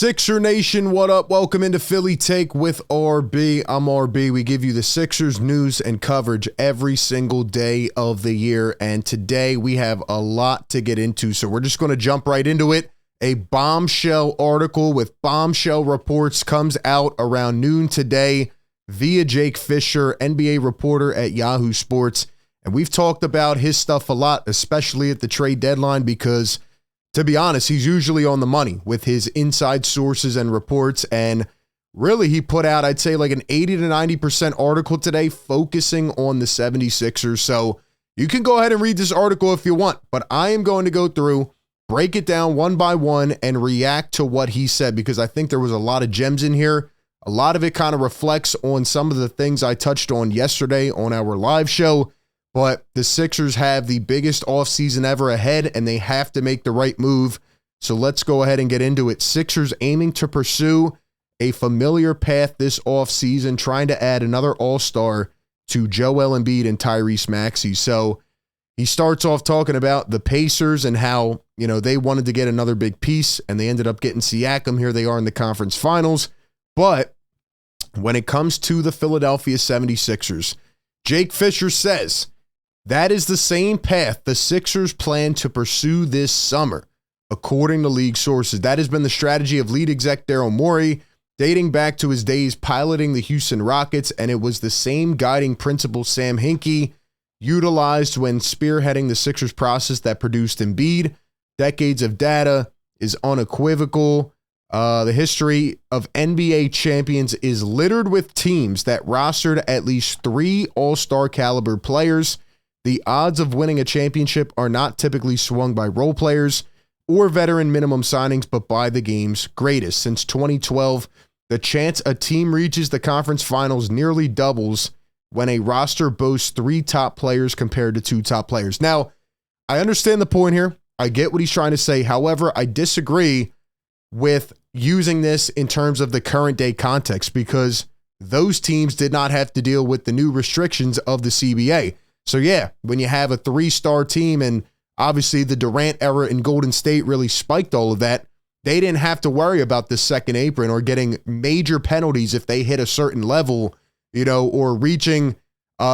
Sixer Nation, what up? Welcome into Philly Take with RB. I'm RB. We give you the Sixers news and coverage every single day of the year, and today we have a lot to get into, so we're just going to jump right into it. A bombshell article with bombshell reports comes out around noon today via Jake Fischer, NBA reporter at Yahoo Sports, and we've talked about his stuff a lot, especially at the trade deadline, because to be honest, he's usually on the money with his inside sources and reports, and really he put out, I'd say, like an 80 to 90% article today focusing on the 76ers, so you can go ahead and read this article if you want, but I am going to go through, break it down one by one, and react to what he said, because I think there was a lot of gems in here. A lot of it kind of reflects on some of the things I touched on yesterday on our live show. But the Sixers have the biggest offseason ever ahead, and they have to make the right move. So let's go ahead and get into it. Sixers aiming to pursue a familiar path this offseason, trying to add another all-star to Joel Embiid and Tyrese Maxey. So he starts off talking about the Pacers and how, you know, they wanted to get another big piece, and they ended up getting Siakam. Here they are in the conference finals. But when it comes to the Philadelphia 76ers, Jake Fischer says, that is the same path the Sixers plan to pursue this summer, according to league sources. That has been the strategy of lead exec Daryl Morey, dating back to his days piloting the Houston Rockets, and it was the same guiding principle Sam Hinkie utilized when spearheading the Sixers process that produced Embiid. Decades of data is unequivocal. The history of NBA champions is littered with teams that rostered at least 3 all-star caliber players. The odds of winning a championship are not typically swung by role players or veteran minimum signings, but by the game's greatest. Since 2012, the chance a team reaches the conference finals nearly doubles when a roster boasts 3 top players compared to 2 top players. Now, I understand the point here. I get what he's trying to say. However, I disagree with using this in terms of the current day context, because those teams did not have to deal with the new restrictions of the CBA. So yeah, when you have a 3-star team, and obviously the Durant era in Golden State really spiked all of that, they didn't have to worry about the second apron or getting major penalties if they hit a certain level, you know, or reaching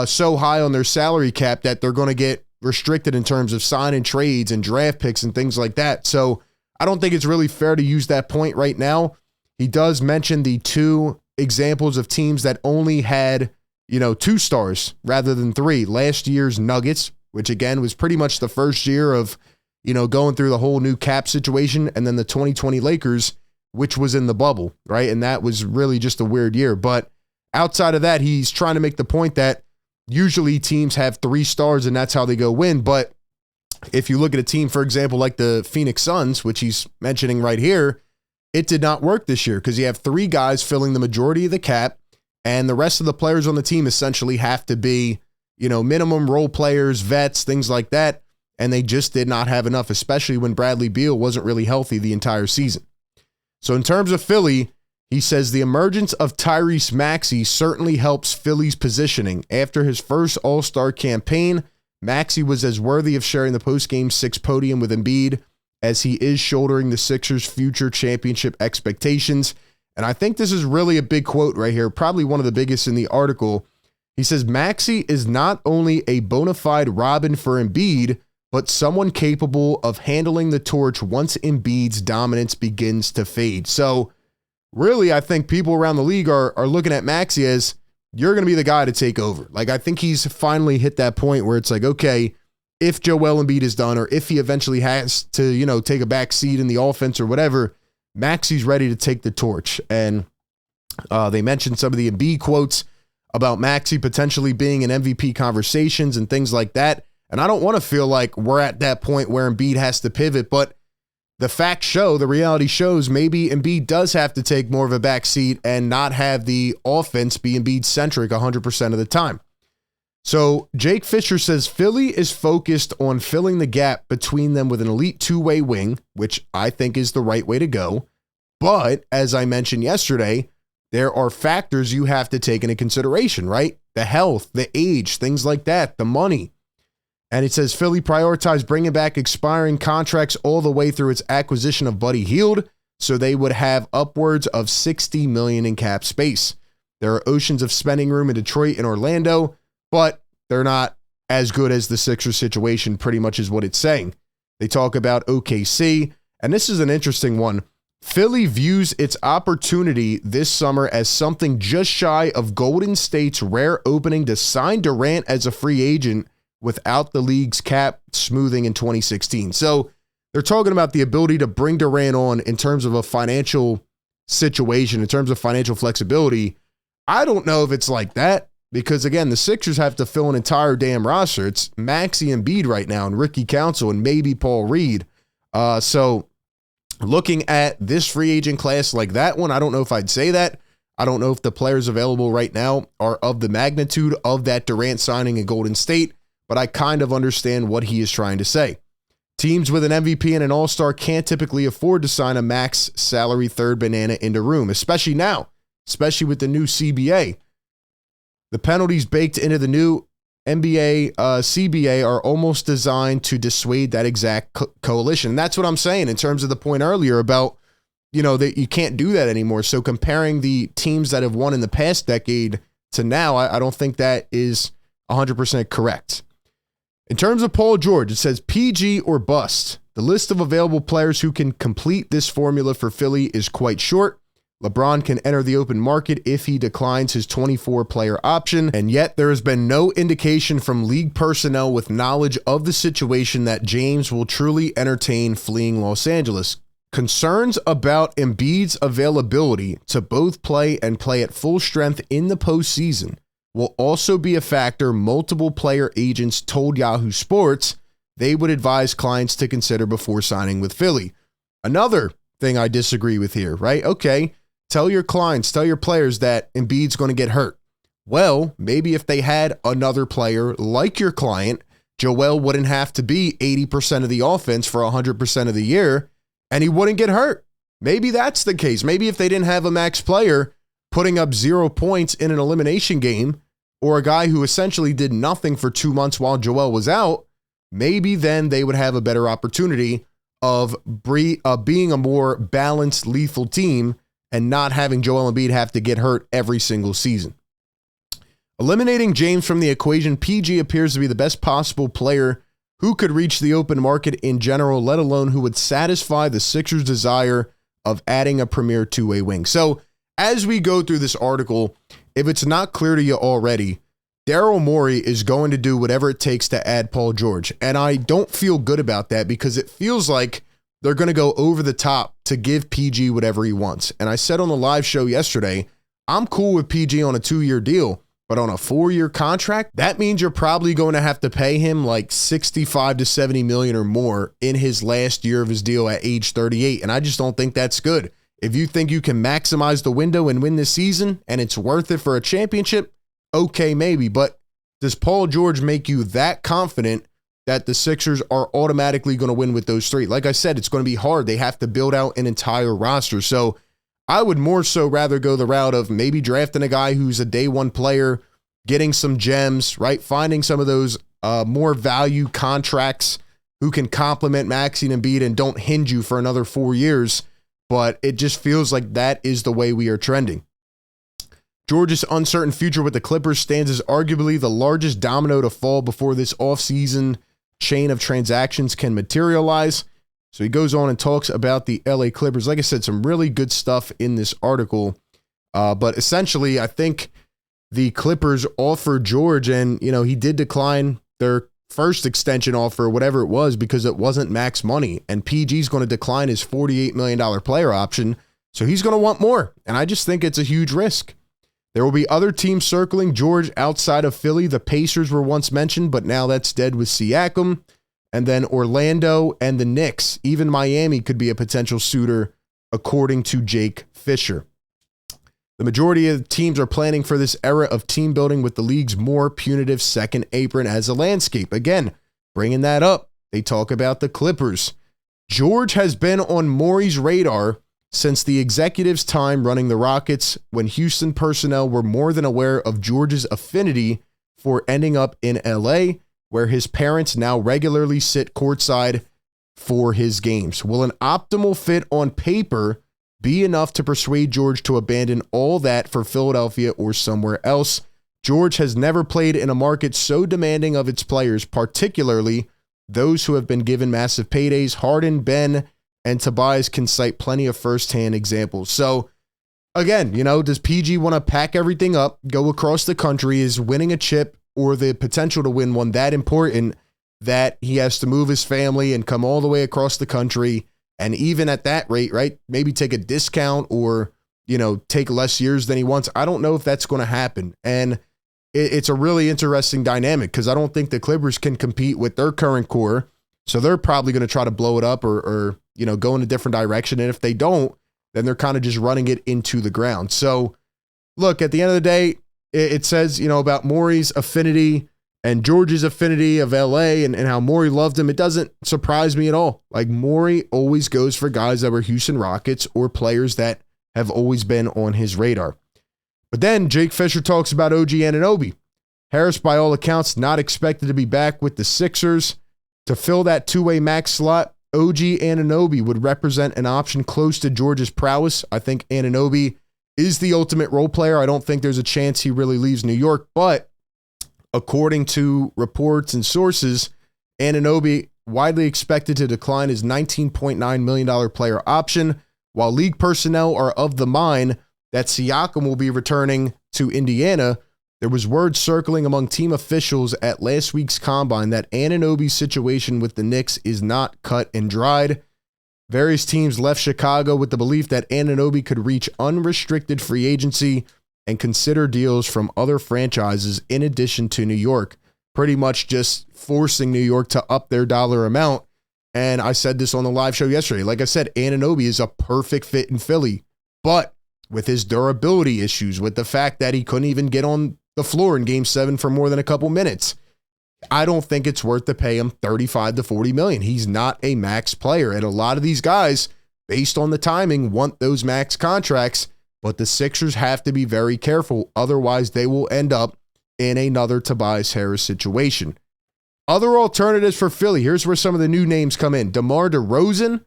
so high on their salary cap that they're going to get restricted in terms of signing trades and draft picks and things like that. So I don't think it's really fair to use that point right now. He does mention the 2 examples of teams that only had, you know, 2 stars rather than 3. Last year's Nuggets, which again was pretty much the first year of, you know, going through the whole new cap situation, and then the 2020 Lakers, which was in the bubble, right? And that was really just a weird year. But outside of that, he's trying to make the point that usually teams have 3 stars and that's how they go win. But if you look at a team, for example, like the Phoenix Suns, which he's mentioning right here, it did not work this year because you have 3 guys filling the majority of the cap, and the rest of the players on the team essentially have to be, you know, minimum role players, vets, things like that, and they just did not have enough, especially when Bradley Beal wasn't really healthy the entire season. So in terms of Philly, he says the emergence of Tyrese Maxey certainly helps Philly's positioning. After his first All-Star campaign, Maxey was as worthy of sharing the post-game 6 podium with Embiid as he is shouldering the Sixers' future championship expectations. And I think this is really a big quote right here, probably one of the biggest in the article. He says, Maxey is not only a bona fide Robin for Embiid, but someone capable of handling the torch once Embiid's dominance begins to fade. So really, I think people around the league are looking at Maxey as, you're going to be the guy to take over. Like, I think he's finally hit that point where it's like, okay, if Joel Embiid is done, or if he eventually has to, you know, take a back seat in the offense or whatever, Maxey's ready to take the torch. And they mentioned some of the Embiid quotes about Maxey potentially being in MVP conversations and things like that. And I don't want to feel like we're at that point where Embiid has to pivot, but the facts show, the reality shows, maybe Embiid does have to take more of a back seat and not have the offense be Embiid-centric 100% of the time. So Jake Fischer says Philly is focused on filling the gap between them with an elite 2-way wing, which I think is the right way to go. But as I mentioned yesterday, there are factors you have to take into consideration, right? The health, the age, things like that, the money. And it says Philly prioritized bringing back expiring contracts all the way through its acquisition of Buddy Hield. so they would have upwards of $60 million in cap space. There are oceans of spending room in Detroit and Orlando, but they're not as good as the Sixers situation, pretty much is what it's saying. They talk about OKC, and this is an interesting one. Philly views its opportunity this summer as something just shy of Golden State's rare opening to sign Durant as a free agent without the league's cap smoothing in 2016. So they're talking about the ability to bring Durant on in terms of a financial situation, in terms of financial flexibility. I don't know if it's like that because, again, the Sixers have to fill an entire damn roster. It's Maxey and Embiid right now and Ricky Council and maybe Paul Reed. So looking at this free agent class like that one, I don't know if I'd say that. I don't know if the players available right now are of the magnitude of that Durant signing in Golden State, but I kind of understand what he is trying to say. Teams with an MVP and an all-star can't typically afford to sign a max salary third banana in the room, especially now, especially with the new CBA. The penalties baked into the new NBA CBA are almost designed to dissuade that exact coalition. And that's what I'm saying in terms of the point earlier about, that you can't do that anymore. So comparing the teams that have won in the past decade to now, I don't think that is 100% correct. In terms of Paul George, it says PG or bust. The list of available players who can complete this formula for Philly is quite short. LeBron can enter the open market if he declines his 24-player option, and yet there has been no indication from league personnel with knowledge of the situation that James will truly entertain fleeing Los Angeles. Concerns about Embiid's availability to both play and play at full strength in the postseason will also be a factor multiple player agents told Yahoo Sports they would advise clients to consider before signing with Philly. Another thing I disagree with here, right? Okay, tell your clients, tell your players that Embiid's going to get hurt. Well, maybe if they had another player like your client, Joel wouldn't have to be 80% of the offense for 100% of the year, and he wouldn't get hurt. Maybe that's the case. Maybe if they didn't have a max player putting up 0 points in an elimination game, or a guy who essentially did nothing for 2 months while Joel was out, maybe then they would have a better opportunity of being a more balanced, lethal team and not having Joel Embiid have to get hurt every single season. Eliminating James from the equation, PG appears to be the best possible player who could reach the open market in general, let alone who would satisfy the Sixers' desire of adding a premier two-way wing. So as we go through this article, if it's not clear to you already, Daryl Morey is going to do whatever it takes to add Paul George. And I don't feel good about that because it feels like they're going to go over the top to give PG whatever he wants. And I said on the live show yesterday, I'm cool with PG on a 2-year deal, but on a 4-year contract, that means you're probably going to have to pay him like $65 to $70 million or more in his last year of his deal at age 38. And I just don't think that's good. If you think you can maximize the window and win this season and it's worth it for a championship, okay, maybe. But does Paul George make you that confident that the Sixers are automatically going to win with those three? Like I said, it's going to be hard. They have to build out an entire roster. So I would more so rather go the route of maybe drafting a guy who's a day one player, getting some gems, right? Finding some of those more value contracts who can complement Maxey and Embiid and don't hinge you for another 4 years. But it just feels like that is the way we are trending. George's uncertain future with the Clippers stands as arguably the largest domino to fall before this offseason chain of transactions can materialize. So he goes on and talks about the LA Clippers. Like I said, some really good stuff in this article. But essentially, I think the Clippers offered George, and he did decline their first extension offer, whatever it was, because it wasn't max money. And PG's going to decline his $48 million player option. So he's going to want more. And I just think it's a huge risk. There will be other teams circling George outside of Philly. The Pacers were once mentioned, but now that's dead with Siakam. And then Orlando and the Knicks. Even Miami could be a potential suitor, according to Jake Fischer. The majority of teams are planning for this era of team building with the league's more punitive second apron as a landscape. Again, bringing that up, they talk about the Clippers. George has been on Morey's radar since the executive's time running the Rockets, when Houston personnel were more than aware of George's affinity for ending up in LA, where his parents now regularly sit courtside for his games. Will an optimal fit on paper be enough to persuade George to abandon all that for Philadelphia or somewhere else? George has never played in a market so demanding of its players, particularly those who have been given massive paydays. Harden, Ben, and Tobias can cite plenty of firsthand examples. So, again, does PG want to pack everything up, go across the country? Is winning a chip or the potential to win one that important that he has to move his family and come all the way across the country? And even at that rate, right, maybe take a discount or, take less years than he wants. I don't know if that's going to happen. And it's a really interesting dynamic because I don't think the Clippers can compete with their current core. So they're probably going to try to blow it up or go in a different direction. And if they don't, then they're kind of just running it into the ground. So look, at the end of the day, it says, about Morey's affinity and George's affinity of LA and how Morey loved him. It doesn't surprise me at all. Like, Morey always goes for guys that were Houston Rockets or players that have always been on his radar. But then Jake Fischer talks about OG Anunoby. Harris, by all accounts, not expected to be back with the Sixers. To fill that two-way max slot, OG Anunoby would represent an option close to George's prowess. I think Anunoby is the ultimate role player. I don't think there's a chance he really leaves New York, but according to reports and sources, Anunoby widely expected to decline his $19.9 million player option, while league personnel are of the mind that Siakam will be returning to Indiana. There was word circling among team officials at last week's combine that Anunoby's situation with the Knicks is not cut and dried. Various teams left Chicago with the belief that Anunoby could reach unrestricted free agency and consider deals from other franchises in addition to New York, pretty much just forcing New York to up their dollar amount. And I said this on the live show yesterday. Like I said, Anunoby is a perfect fit in Philly, but with his durability issues, with the fact that he couldn't even get on the floor in Game 7 for more than a couple minutes, I don't think it's worth to pay him $35 to $40 million. He's not a max player. And a lot of these guys, based on the timing, want those max contracts, but the Sixers have to be very careful. Otherwise, they will end up in another Tobias Harris situation. Other alternatives for Philly. Here's where some of the new names come in. DeMar DeRozan,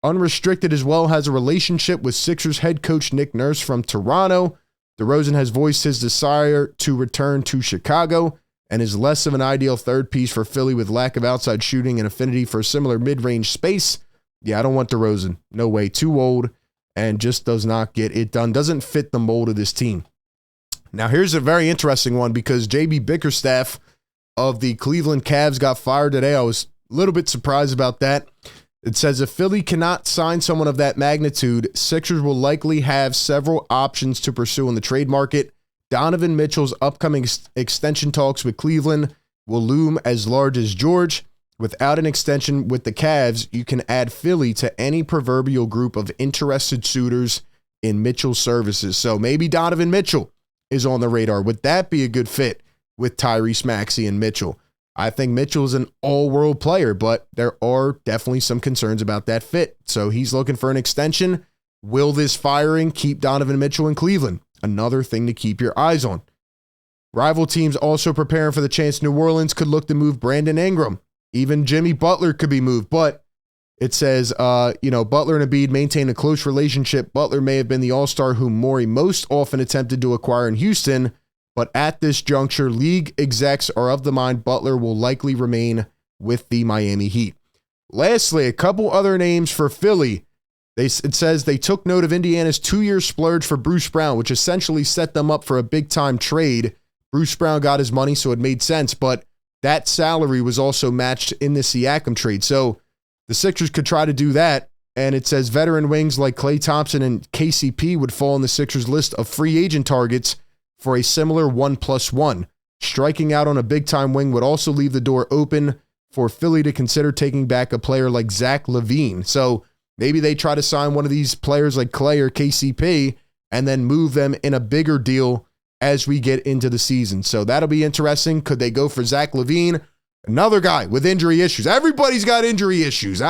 unrestricted as well, has a relationship with Sixers head coach Nick Nurse from Toronto. DeRozan has voiced his desire to return to Chicago and is less of an ideal third piece for Philly with lack of outside shooting and affinity for a similar mid-range space. Yeah, I don't want DeRozan. No way. Too old and just does not get it done. Doesn't fit the mold of this team. Now, here's a very interesting one because J.B. Bickerstaff of the Cleveland Cavs got fired today. I was a little bit surprised about that. It says if Philly cannot sign someone of that magnitude, Sixers will likely have several options to pursue in the trade market. Donovan Mitchell's upcoming extension talks with Cleveland will loom as large as George. Without an extension with the Cavs, you can add Philly to any proverbial group of interested suitors in Mitchell's services. So maybe Donovan Mitchell is on the radar. Would that be a good fit with Tyrese Maxey and Mitchell? I think Mitchell is an all-world player, but there are definitely some concerns about that fit. So he's looking for an extension. Will this firing keep Donovan Mitchell in Cleveland? Another thing to keep your eyes on. Rival teams also preparing for the chance New Orleans could look to move Brandon Ingram. Even Jimmy Butler could be moved, but it says, Butler and Embiid maintain a close relationship. Butler may have been the all-star whom Morey most often attempted to acquire in Houston, but at this juncture, league execs are of the mind Butler will likely remain with the Miami Heat. Lastly, a couple other names for Philly. It says they took note of Indiana's 2-year splurge for Bruce Brown, which essentially set them up for a big-time trade. Bruce Brown got his money, so it made sense, but that salary was also matched in the Siakam trade. So the Sixers could try to do that, and it says veteran wings like Klay Thompson and KCP would fall on the Sixers list of free agent targets for a similar 1+1. Striking out on a big-time wing would also leave the door open for Philly to consider taking back a player like Zach LaVine. So maybe they try to sign one of these players like Klay or KCP and then move them in a bigger deal as we get into the season. So that'll be interesting. Could they go for Zach LaVine? Another guy with injury issues. Everybody's got injury issues.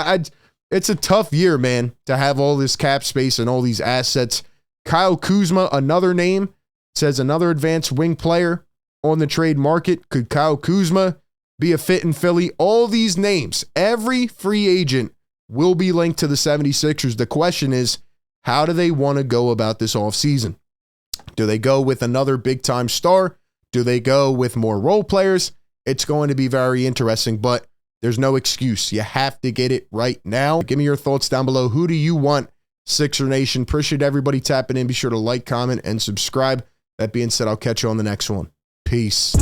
It's a tough year, man, to have all this cap space and all these assets. Kyle Kuzma, another name, says another advanced wing player on the trade market. Could Kyle Kuzma be a fit in Philly? All these names, every free agent will be linked to the 76ers. The question is, How do they want to go about this offseason? Do they go with another big-time star? Do they go with more role players? It's going to be very interesting, but there's no excuse. You have to get it right now. Give me your thoughts down below. Who do you want, Sixer Nation? Appreciate everybody tapping in. Be sure to like, comment, and subscribe. That being said, I'll catch you on the next one. Peace.